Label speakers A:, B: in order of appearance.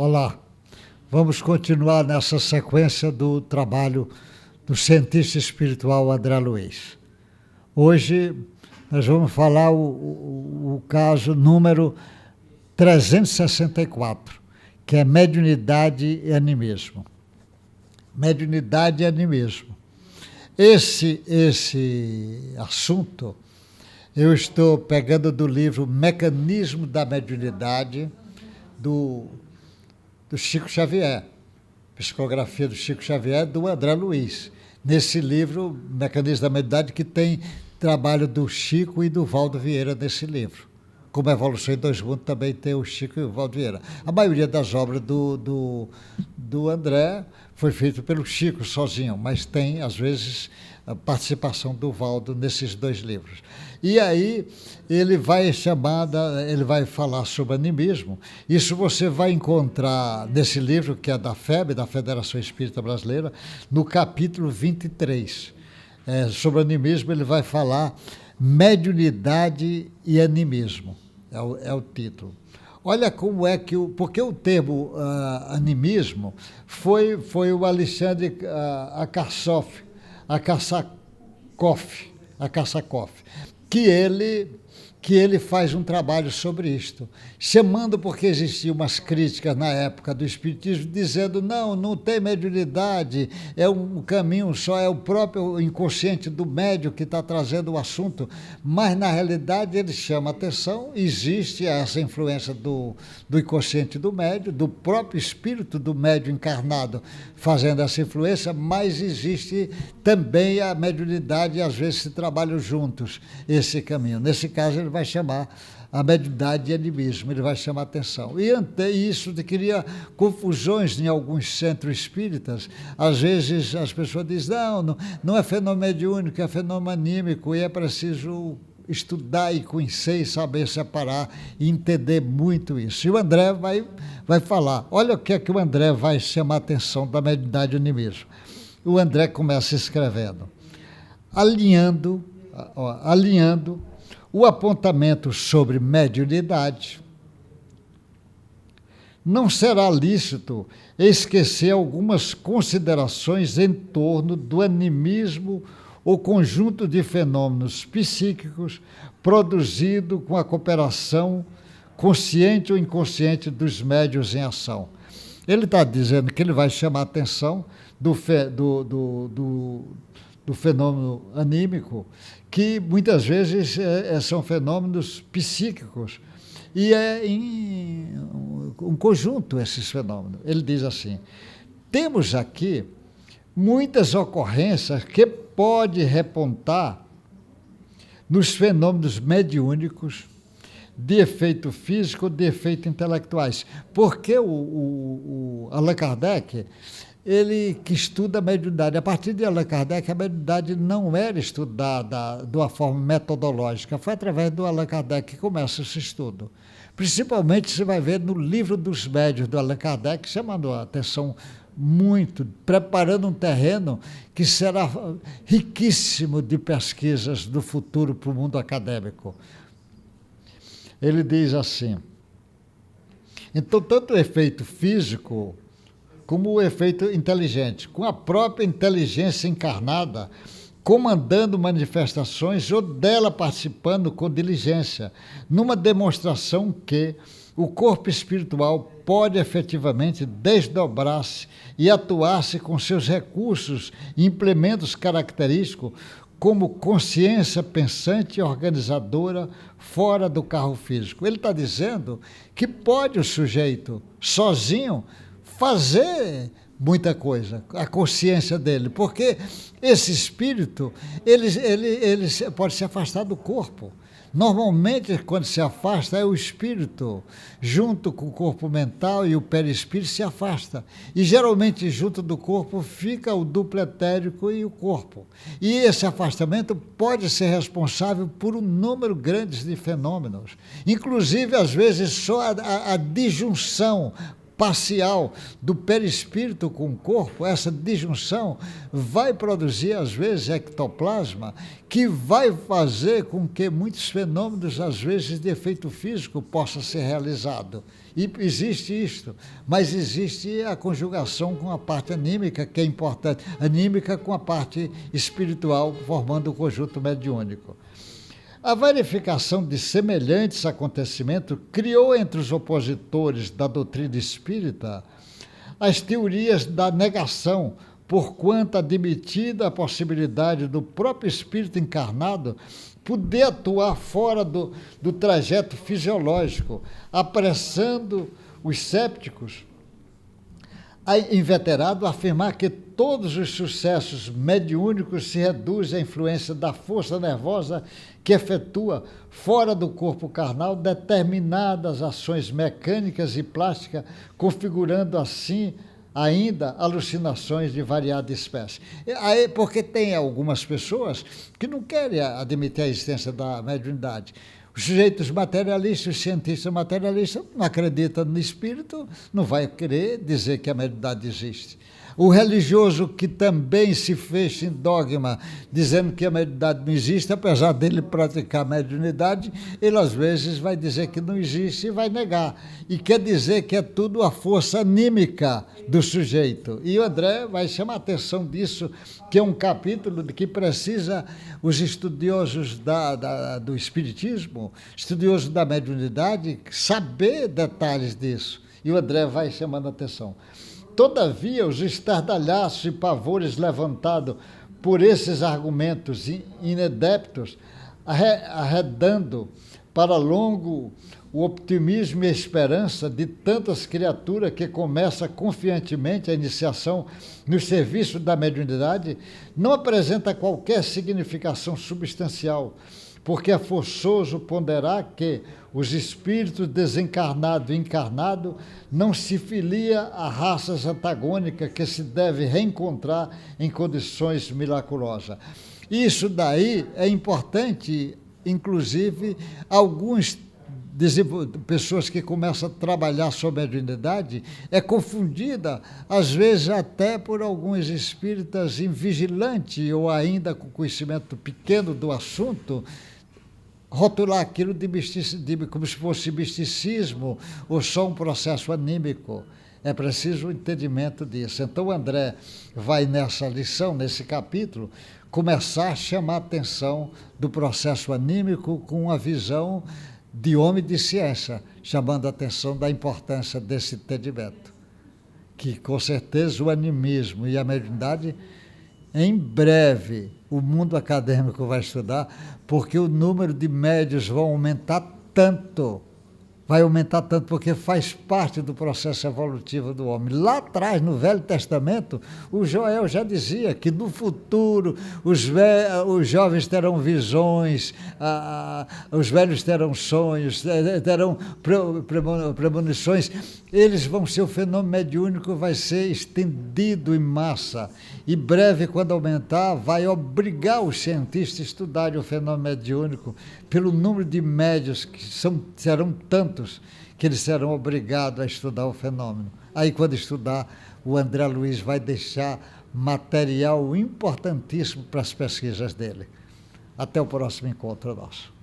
A: Olá, vamos continuar nessa sequência do trabalho do cientista espiritual André Luiz. Hoje nós vamos falar o caso número 364, que é mediunidade e animismo. Mediunidade e animismo. Esse assunto eu estou pegando do livro Mecanismo da Mediunidade, do Chico Xavier, psicografia do Chico Xavier, do André Luiz. Nesse livro, Mecanismo da Mediunidade, que tem trabalho do Chico e do Valdo Vieira nesse livro. Como Evolução em Dois Mundos também tem o Chico e o Valdo Vieira. A maioria das obras do André foi feita pelo Chico sozinho, mas tem, às vezes, a participação do Valdo nesses dois livros. E aí ele vai falar sobre animismo. Isso você vai encontrar nesse livro, que é da FEB, da Federação Espírita Brasileira, no capítulo 23. Sobre animismo ele vai falar mediunidade e animismo, é o título. Olha como é que porque o termo animismo foi o Alexandre Akasakov, que ele faz um trabalho sobre isto, chamando, porque existiam umas críticas na época do Espiritismo, dizendo, não tem mediunidade, é um caminho só, é o próprio inconsciente do médium que está trazendo o assunto, mas na realidade ele chama atenção, existe essa influência do inconsciente do médium, do próprio espírito do médium encarnado fazendo essa influência, mas existe também a mediunidade e às vezes se trabalham juntos esse caminho. Nesse caso ele vai chamar a mediunidade e animismo, ele vai chamar a atenção. E isso cria confusões em alguns centros espíritas. Às vezes as pessoas dizem, não é fenômeno mediúnico, é fenômeno anímico, e é preciso estudar e conhecer e saber separar e entender muito isso. E o André vai falar, olha o que é que o André vai chamar a atenção da mediunidade e animismo. O André começa escrevendo, alinhando o apontamento sobre mediunidade, não será lícito esquecer algumas considerações em torno do animismo ou conjunto de fenômenos psíquicos produzido com a cooperação consciente ou inconsciente dos médiuns em ação. Ele está dizendo que ele vai chamar a atenção do fenômeno anímico, que muitas vezes são fenômenos psíquicos, e é em um conjunto esses fenômenos. Ele diz assim, temos aqui muitas ocorrências que pode repontar nos fenômenos mediúnicos de efeito físico ou de efeito intelectuais, porque o Allan Kardec, ele que estuda a mediunidade. A partir de Allan Kardec, a mediunidade não era estudada de uma forma metodológica. Foi através do Allan Kardec que começa esse estudo. Principalmente, você vai ver no Livro dos Médiuns do Allan Kardec, chamando a atenção muito, preparando um terreno que será riquíssimo de pesquisas do futuro para o mundo acadêmico. Ele diz assim, então, tanto o efeito físico como o efeito inteligente, com a própria inteligência encarnada, comandando manifestações ou dela participando com diligência, numa demonstração que o corpo espiritual pode efetivamente desdobrar-se e atuar-se com seus recursos e implementos característicos como consciência pensante e organizadora fora do carro físico. Ele está dizendo que pode o sujeito, sozinho, fazer muita coisa, a consciência dele, porque esse espírito, ele pode se afastar do corpo. Normalmente, quando se afasta, é o espírito, junto com o corpo mental e o perispírito, se afasta. E, geralmente, junto do corpo, fica o duplo etérico e o corpo. E esse afastamento pode ser responsável por um número grande de fenômenos. Inclusive, às vezes, só a disjunção parcial do perispírito com o corpo, essa disjunção vai produzir, às vezes, ectoplasma, que vai fazer com que muitos fenômenos, às vezes, de efeito físico, possam ser realizados. E existe isto, mas existe a conjugação com a parte anímica, que é importante, anímica com a parte espiritual, formando o conjunto mediúnico. A verificação de semelhantes acontecimentos criou entre os opositores da doutrina espírita as teorias da negação, porquanto admitida a possibilidade do próprio espírito encarnado poder atuar fora do trajeto fisiológico, apressando os sépticos inveterado a afirmar que todos os sucessos mediúnicos se reduzem à influência da força nervosa que efetua fora do corpo carnal determinadas ações mecânicas e plásticas, configurando assim ainda alucinações de variada espécie. Porque tem algumas pessoas que não querem admitir a existência da mediunidade. Os sujeitos materialistas, os cientistas materialistas, não acreditam no espírito, não vai querer dizer que a mediunidade existe. O religioso que também se fecha em dogma, dizendo que a mediunidade não existe, apesar dele praticar a mediunidade, ele às vezes vai dizer que não existe e vai negar. E quer dizer que é tudo a força anímica do sujeito. E o André vai chamar a atenção disso, que é um capítulo de que precisa os estudiosos do espiritismo, estudiosos da mediunidade, saber detalhes disso. E o André vai chamando a atenção. Todavia, os estardalhaços e pavores levantados por esses argumentos inadeptos, arredando para longo o optimismo e a esperança de tantas criaturas que começam confiantemente a iniciação no serviço da mediunidade, não apresenta qualquer significação substancial, porque é forçoso ponderar que os espíritos desencarnado e encarnado não se filia a raças antagônicas que se deve reencontrar em condições miraculosas. Isso daí é importante, inclusive, algumas pessoas que começam a trabalhar sobre a mediunidade é confundida, às vezes até por alguns espíritas invigilantes ou ainda com conhecimento pequeno do assunto, rotular aquilo como se fosse misticismo ou só um processo anímico. É preciso o entendimento disso. Então, o André vai nessa lição, nesse capítulo, começar a chamar a atenção do processo anímico com uma visão de homem de ciência, chamando a atenção da importância desse entendimento. Que, com certeza, o animismo e a mediunidade, em breve, o mundo acadêmico vai estudar, porque o número de médios vai aumentar tanto, porque faz parte do processo evolutivo do homem. Lá atrás, no Velho Testamento, o Joel já dizia que no futuro os jovens terão visões, os velhos terão sonhos, terão premonições. Eles vão ser, o fenômeno mediúnico vai ser estendido em massa. E breve, quando aumentar, vai obrigar os cientistas a estudarem o fenômeno mediúnico pelo número de médios que serão tantos que eles serão obrigados a estudar o fenômeno. Aí, quando estudar, o André Luiz vai deixar material importantíssimo para as pesquisas dele. Até o próximo encontro nosso.